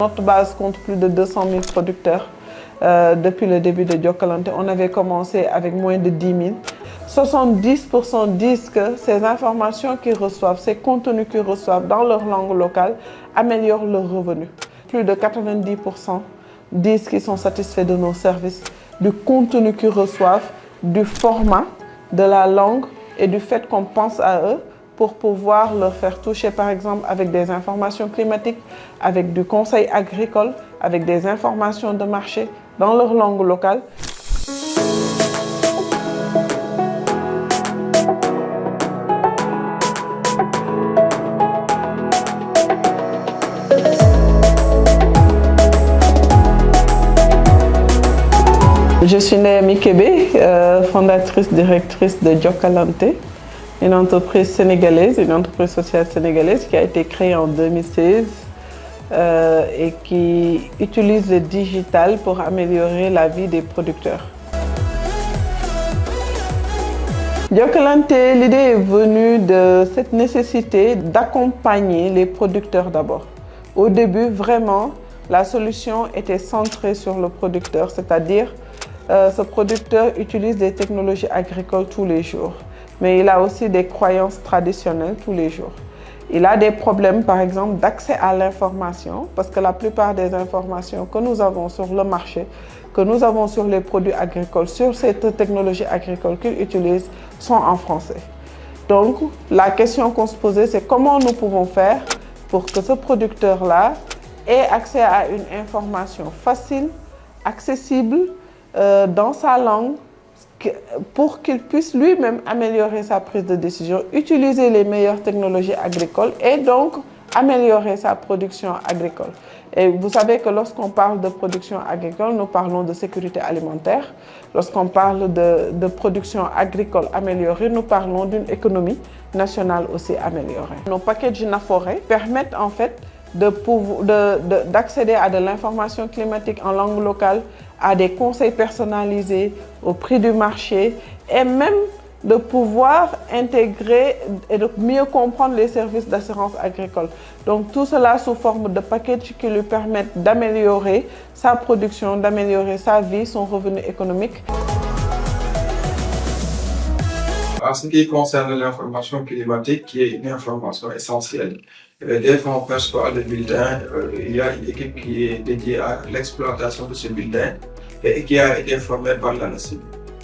Notre base compte plus de 200 000 producteurs. Depuis le début de Jokalante, on avait commencé avec moins de 10 000. 70% disent que ces informations qu'ils reçoivent, ces contenus qu'ils reçoivent dans leur langue locale améliorent leurs revenus. Plus de 90% disent qu'ils sont satisfaits de nos services, du contenu qu'ils reçoivent, du format, de la langue et du fait qu'on pense à eux pour pouvoir leur faire toucher, par exemple, avec des informations climatiques, avec du conseil agricole, avec des informations de marché dans leur langue locale. Je suis Naomi Kébé, fondatrice, directrice de Jokalante, une entreprise sénégalaise, une entreprise sociale sénégalaise qui a été créée en 2016 et qui utilise le digital pour améliorer la vie des producteurs. Jokalante, l'idée est venue de cette nécessité d'accompagner les producteurs d'abord. Au début, vraiment, la solution était centrée sur le producteur, c'est-à-dire ce producteur utilise des technologies agricoles tous les jours, mais il a aussi des croyances traditionnelles tous les jours. Il a des problèmes, par exemple, d'accès à l'information, parce que la plupart des informations que nous avons sur le marché, que nous avons sur les produits agricoles, sur cette technologie agricole qu'ils utilisent, sont en français. Donc, la question qu'on se posait, c'est comment nous pouvons faire pour que ce producteur-là ait accès à une information facile, accessible, dans sa langue, pour qu'il puisse lui-même améliorer sa prise de décision, utiliser les meilleures technologies agricoles et donc améliorer sa production agricole. Et vous savez que lorsqu'on parle de production agricole, nous parlons de sécurité alimentaire. Lorsqu'on parle de production agricole améliorée, nous parlons d'une économie nationale aussi améliorée. Nos packages Naforé permettent en fait d'accéder à de l'information climatique en langue locale, à des conseils personnalisés au prix du marché et même de pouvoir intégrer et de mieux comprendre les services d'assurance agricole. Donc tout cela sous forme de packages qui lui permettent d'améliorer sa production, d'améliorer sa vie, son revenu économique. En ce qui concerne l'information climatique, qui est une information essentielle, dès qu'on perçoit le bulletin, il y a une équipe qui est dédiée à l'exploitation de ce bulletin et qui a été formée par l'ANACIM.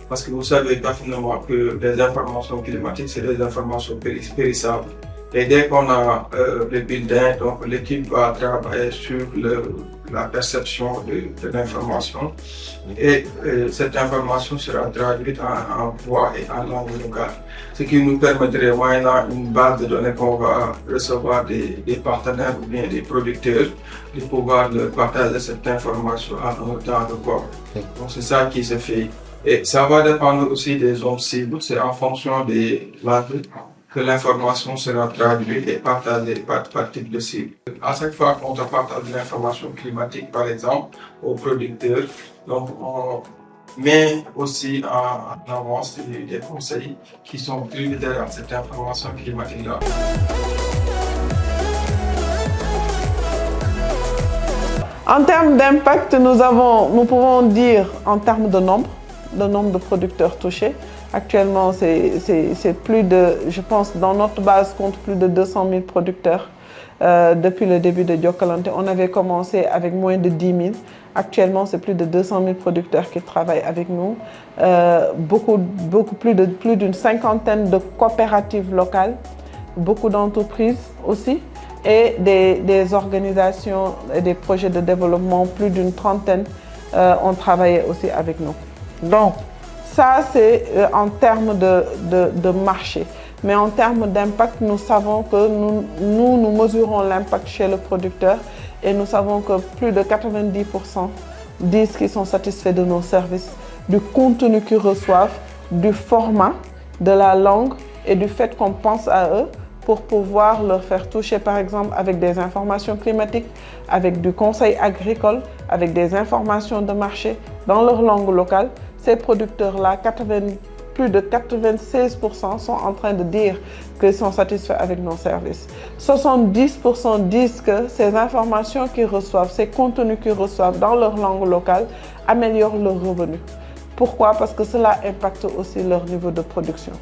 Parce que vous savez parfaitement que les informations climatiques, c'est des informations périssables. Et dès qu'on a le bulletin, donc l'équipe va travailler sur la perception de l'information. Et cette information sera traduite en voix et en langue locale. Ce qui nous permettrait, maintenant, une base de données qu'on va recevoir des partenaires ou bien des producteurs, de pouvoir partager cette information à un temps record. Donc c'est ça qui se fait. Et ça va dépendre aussi des zones cibles, c'est en fonction des langues que l'information sera traduite et partagée par type de cible. À chaque fois qu'on partage de l'information climatique, par exemple, aux producteurs, donc on met aussi en avance des conseils qui sont prioritaires à cette information climatique-là. En termes d'impact, nous pouvons dire en termes de nombre de producteurs touchés. Actuellement, c'est plus de, je pense, dans notre base compte plus de 200 000 producteurs. Depuis le début de Jokalante, on avait commencé avec moins de 10 000. Actuellement, c'est plus de 200 000 producteurs qui travaillent avec nous. Plus d'une cinquantaine de coopératives locales, beaucoup d'entreprises aussi, et des organisations et des projets de développement, plus d'une trentaine ont travaillé aussi avec nous. Donc, ça, c'est en termes de marché. Mais en termes d'impact, nous savons que nous mesurons l'impact chez le producteur et nous savons que plus de 90% disent qu'ils sont satisfaits de nos services, du contenu qu'ils reçoivent, du format, de la langue et du fait qu'on pense à eux pour pouvoir leur faire toucher, par exemple, avec des informations climatiques, avec du conseil agricole, avec des informations de marché dans leur langue locale. Ces producteurs-là, plus de 96% sont en train de dire qu'ils sont satisfaits avec nos services. 70% disent que ces informations qu'ils reçoivent, ces contenus qu'ils reçoivent dans leur langue locale améliorent leurs revenus. Pourquoi? Parce que cela impacte aussi leur niveau de production.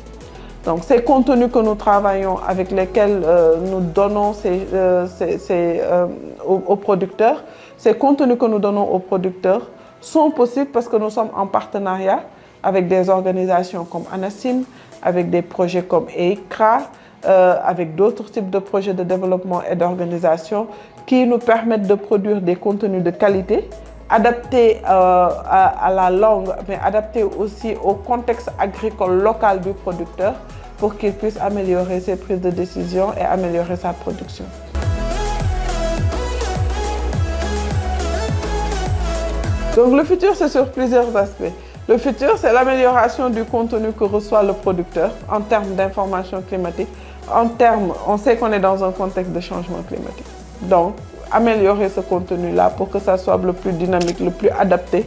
Donc, ces contenus que nous travaillons, avec lesquels nous donnons aux producteurs, ces contenus que nous donnons aux producteurs sont possibles parce que nous sommes en partenariat avec des organisations comme Anassim, avec des projets comme EICRA, avec d'autres types de projets de développement et d'organisation qui nous permettent de produire des contenus de qualité, adaptés à la langue, mais adaptés aussi au contexte agricole local du producteur pour qu'il puisse améliorer ses prises de décision et améliorer sa production. Donc le futur, c'est sur plusieurs aspects. Le futur, c'est l'amélioration du contenu que reçoit le producteur en termes d'information climatique. On sait qu'on est dans un contexte de changement climatique. Donc, améliorer ce contenu-là pour que ça soit le plus dynamique, le plus adapté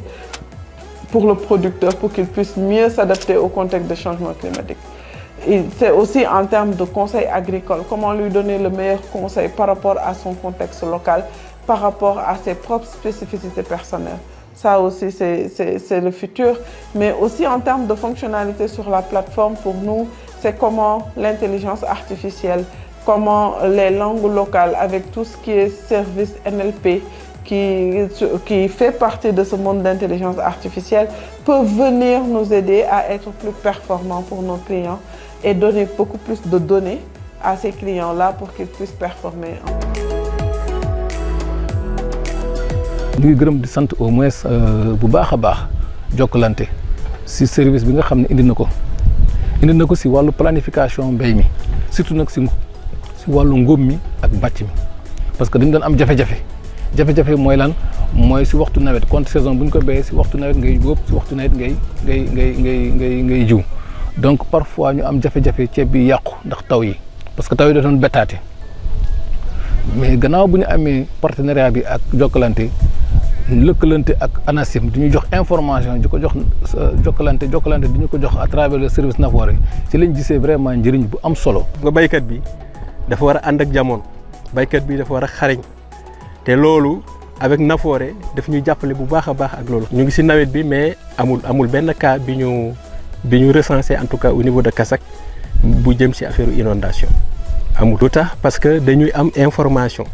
pour le producteur, pour qu'il puisse mieux s'adapter au contexte de changement climatique. Et c'est aussi en termes de conseil agricole, comment lui donner le meilleur conseil par rapport à son contexte local, par rapport à ses propres spécificités personnelles. Ça aussi, c'est le futur. Mais aussi en termes de fonctionnalité sur la plateforme, pour nous, c'est comment l'intelligence artificielle, comment les langues locales, avec tout ce qui est service NLP, qui fait partie de ce monde d'intelligence artificielle, peuvent venir nous aider à être plus performants pour nos clients et donner beaucoup plus de données à ces clients-là pour qu'ils puissent performer. ñu ngi gërëm di sant au moins bu baax a baax Jokalante si service bi nga xam ne indi na ko si wàllu planification mbéy mi surtout nag si wàllu ngóob mi ak bàcc mi parce que dañu doon am jafe-jafe mooy lan mooy si waxtu nawet contre saison bu ñu ko béyee si waxtu nawet ngay góob si waxtu nawet ngay jiw donc parfois ñu am jafe-jafe ceeb bi yàqu ndax taw yi parce que taw yi da doon bettaate mais gannaaw bu ñu amee partenariat bi ak Jokalante lëkkalante ak Anassim di ñu jox information di ko jox Jokalante di ñu ko jox à travers le service Nafoore ci lañ gisee vraiment njëriñ bu am solo. nga baykat bi dafa war a ànd ak jamono baykat bi dafa war a xarañ te loolu avec Nafoore daf ñuy jàppale bu baax a baax ak loolu. ñu ngi ci nawet bi mais amul benn cas bi ñu recensé en tout cas au niveau de Kassak bu jëm ci affaire inondation amul lu tax parce que dañuy am information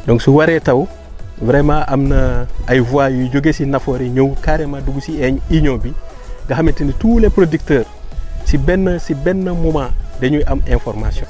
donc su waree taw vraiment am na ay voies yu jóge ci Nafoore ñëw carrément dugg ci union bi nga xamante ni tous les producteurs ci benn moment dañuy am information.